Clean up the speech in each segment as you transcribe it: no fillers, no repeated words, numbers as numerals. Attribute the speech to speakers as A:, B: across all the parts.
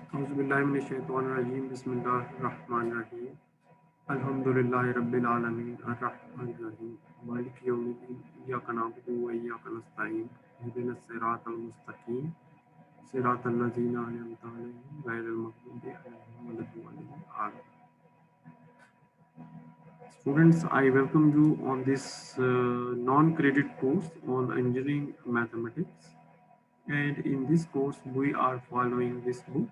A: औज़ुबिल्लाहिमिनश्शैतानिर्रजीम बिस्मिल्लाहिर्रहमानिर्रहीम अल्हम्दुलिल्लाहि रब्बिल आलमीन अर्रहमानिर्रहीम मालिकि यौमिद्दीन इय्याका नअबुदु व इय्याका नस्तईन इहदिनस सिरातल मुस्तकीम सिरातल लज़ीना अनअमता अलैहिम गैरिल मग़दूबि अलैहिम वलद्दॉलीन आमीन. Students, I welcome you on this non-credit course on engineering mathematics. And in this course, we are following this book,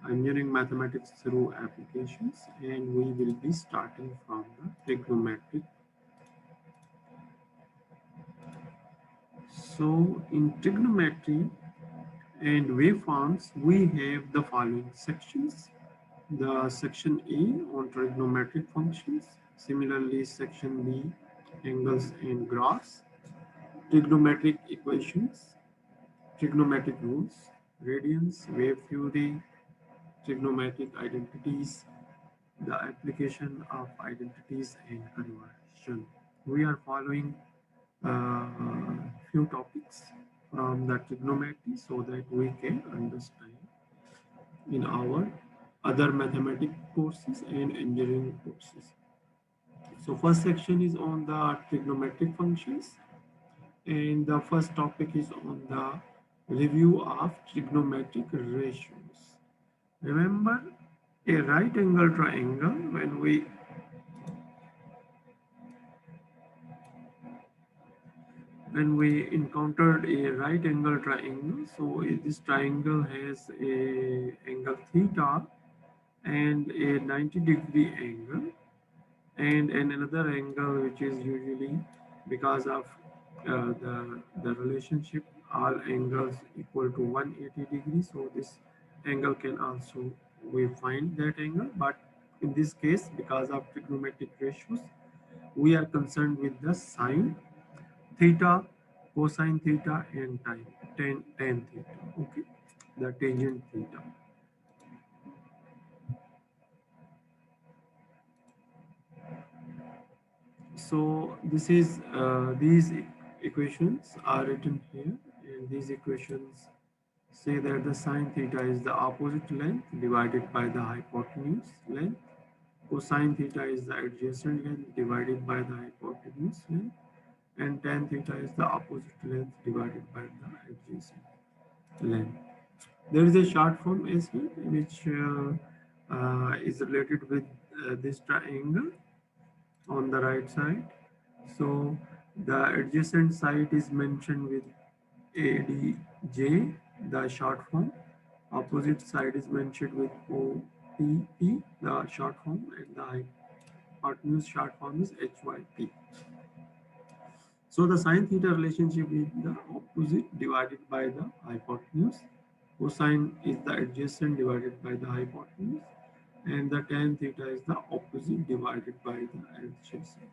A: Engineering Mathematics Through Applications, and we will be starting from the trigonometric. So, in trigonometry and waveforms, we have the following sections. The section A on trigonometric functions, similarly section B, angles and graphs, trigonometric equations, trigonometric rules, radians, wave theory, trigonometric identities, the application of identities and conversion. We are following few topics from the trigonometry so that we can understand in our other mathematics courses and engineering courses. So first section is on the trigonometric functions, and the first topic is on the review of trigonometric ratios. Remember a right angle triangle when we encountered a right angle triangle, so this triangle has a angle theta and a 90-degree angle and another angle which is usually because of the relationship all angles equal to 180 degrees, so this angle can also we find that angle, but in this case because of trigonometric ratios we are concerned with the sine theta, cosine theta and tan theta, okay, the tangent theta. So this is these equations are written here, and these equations say that the sine theta is the opposite length divided by the hypotenuse length. Cosine theta is the adjacent length divided by the hypotenuse length, and tan theta is the opposite length divided by the adjacent length. There is a short form as well, which is related with this triangle on the right side. So the adjacent side is mentioned with ADJ, the short form. Opposite side is mentioned with OPP, the short form, and the hypotenuse short form is HYP. So the sine theta relationship is the opposite divided by the hypotenuse. Cosine is the adjacent divided by the hypotenuse, and the tan theta is the opposite divided by the adjacent.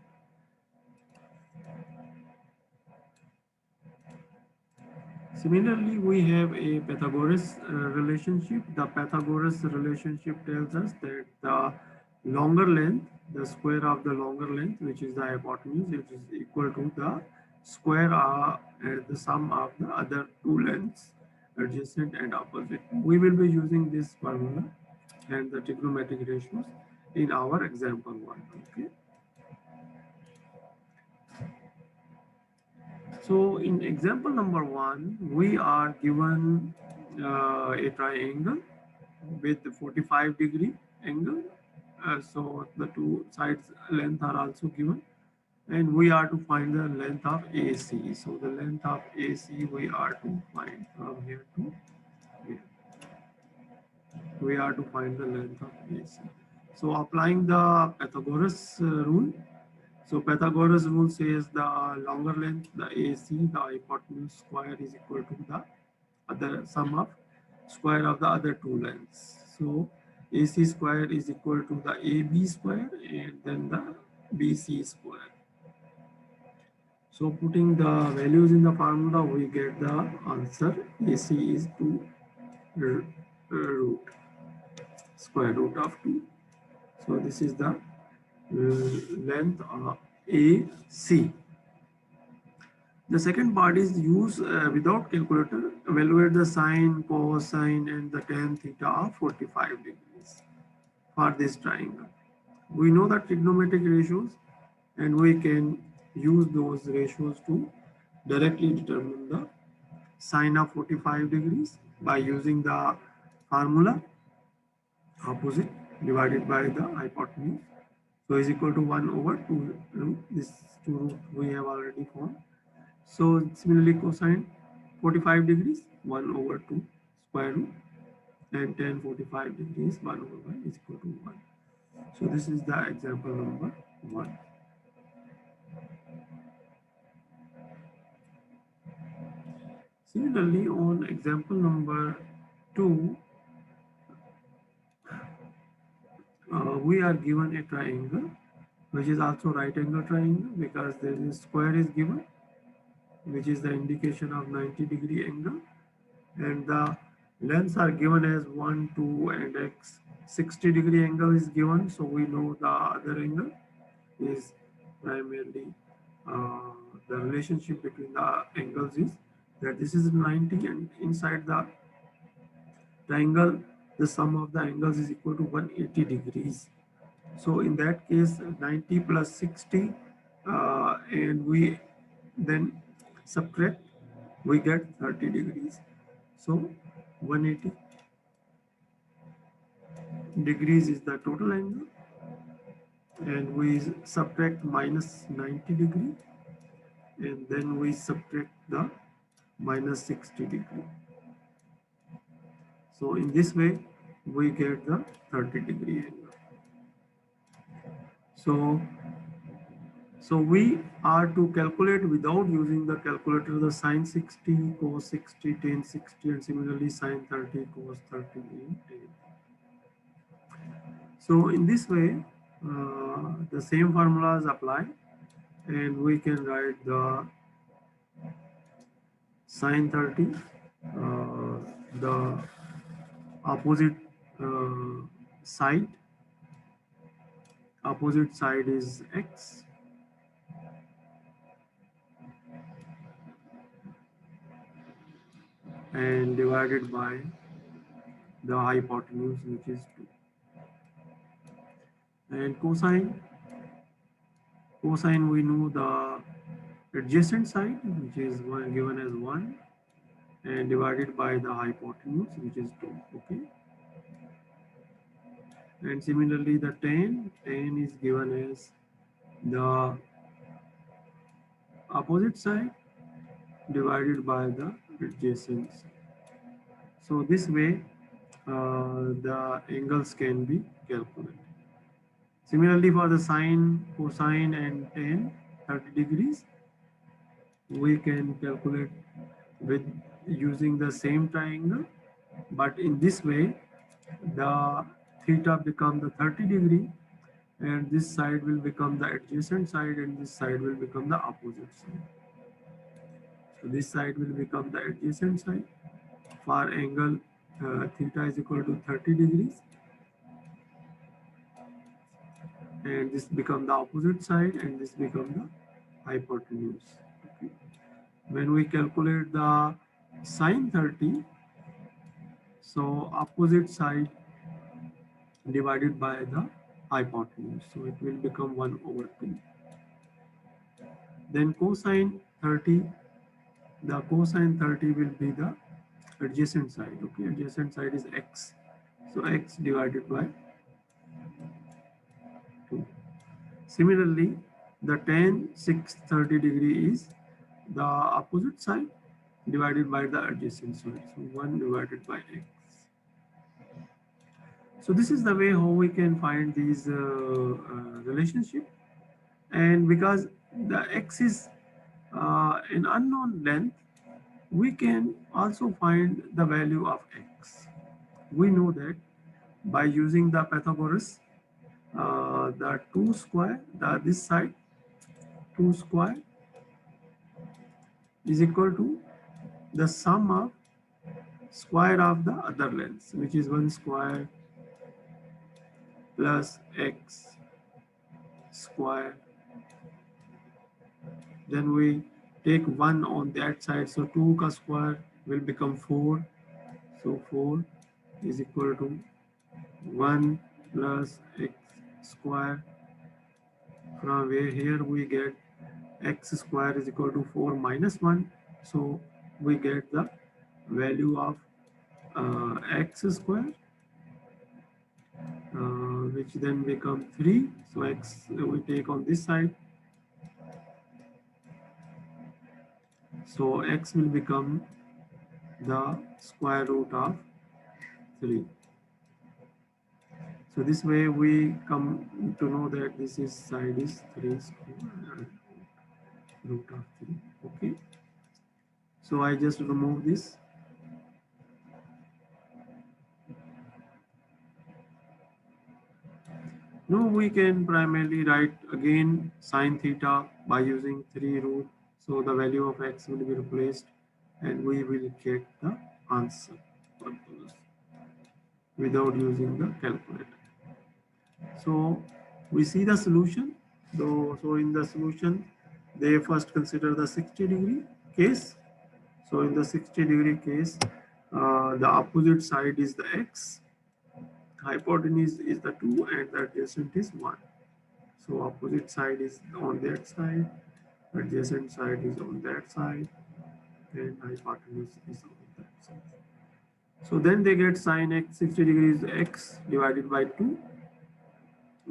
A: Similarly, we have a Pythagoras relationship. The Pythagoras relationship tells us that the longer length, the square of the longer length, which is the hypotenuse, which is equal to the square and the sum of the other two lengths, adjacent and opposite. We will be using this formula and the trigonometric ratios in our example one. Okay. So in example number one, we are given a triangle with 45-degree angle. So the two sides length are also given, and we are to find the length of AC. So the length of AC we are to find from here to here. We are to find the length of AC. So applying the Pythagoras rule. So Pythagoras rule says the longer length, the AC, the hypotenuse square is equal to the other sum of square of the other two lengths. So AC square is equal to the AB square and then the BC square. So putting the values in the formula, we get the answer. AC is 2 root square root of 2. So this is the length of AC. The second part is use without calculator, evaluate the sine, cosine, and the tan theta of 45 degrees for this triangle. We know the trigonometric ratios and we can use those ratios to directly determine the sine of 45 degrees by using the formula opposite divided by the hypotenuse. So is equal to 1 over 2 root. This 2 root we have already found. So similarly cosine 45 degrees 1 over 2 square root, and tan 45 degrees 1 over 1 is equal to 1. So this is the example number 1. Similarly, on example number 2, we are given a triangle which is also right angle triangle because there is square is given, which is the indication of 90-degree angle, and the lengths are given as 1, 2, and x. 60-degree angle is given, so we know the other angle is primarily the relationship between the angles is that this is 90, and inside the triangle the sum of the angles is equal to 180 degrees. So in that case 90 plus 60 and we then subtract, we get 30 degrees. So 180 degrees is the total angle, and we subtract minus 90 degree, and then we subtract the minus 60 degree. So in this way we get the 30-degree angle. So we are to calculate without using the calculator the sine 60, cos 60, tan 60, and similarly sine 30, cos 30, and tan. So in this way, the same formulas apply, and we can write the sine 30, the opposite side. Opposite side is x, and divided by the hypotenuse, which is 2. And cosine we know the adjacent side, which is given as 1, and divided by the hypotenuse, which is 2. Okay. And similarly the tan is given as the opposite side divided by the adjacent side. So this way the angles can be calculated. Similarly for the sine, cosine, and tan 30 degrees, we can calculate with using the same triangle, but in this way the theta become the 30 degree, and this side will become the adjacent side, and this side will become the opposite side. So this side will become the adjacent side for angle theta is equal to 30 degrees, and this become the opposite side, and this become the hypotenuse. Okay. When we calculate the sine 30, so opposite side divided by the hypotenuse, so it will become 1 over 2. Then cosine 30, the cosine 30 will be the adjacent side. Okay, adjacent side is x, so x divided by 2. Similarly, the tan 630 degree is the opposite side divided by the adjacent side, so 1 divided by x. So this is the way how we can find these relationship, and because the x is an unknown length, we can also find the value of x. We know that by using the Pythagoras, the 2 square, this side 2 square is equal to the sum of square of the other lengths, which is 1 square plus x square. Then we take 1 on that side, so 2 ka square will become 4. So 4 is equal to 1 plus x square. From where here we get x square is equal to 4 minus 1. So we get the value of x square, which then become 3. So x we take on this side. So x will become the square root of 3. So this way we come to know that this is side is 3 square root of 3. Okay. So I just remove this. Now we can primarily write again sine theta by using 3 root. So the value of x will be replaced and we will get the answer without using the calculator. So we see the solution. So in the solution, they first consider the 60-degree case. So in the 60-degree case, the opposite side is the x, hypotenuse is the 2, and the adjacent is 1. So opposite side is on that side, adjacent side is on that side, and hypotenuse is on that side. So then they get sine x 60 degrees x divided by 2,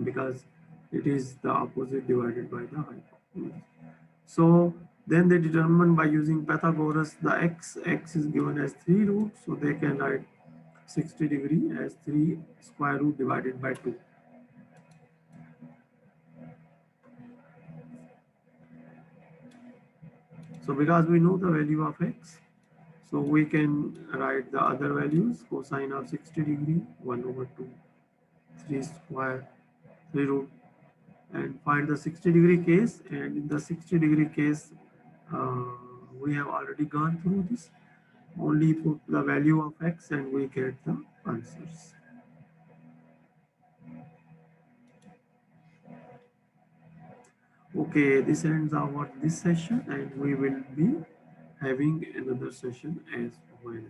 A: because it is the opposite divided by the hypotenuse. So then they determine by using Pythagoras the x is given as 3 root, so they can write 60 degree as 3 square root divided by 2. So because we know the value of x, so we can write the other values. Cosine of 60 degree 1 over 2, 3 square, 3 root, and find the 60 degree case. And in the 60 degree case, we have already gone through this. Only put the value of x and we get the answers. Okay, this ends our this session, and we will be having another session as well.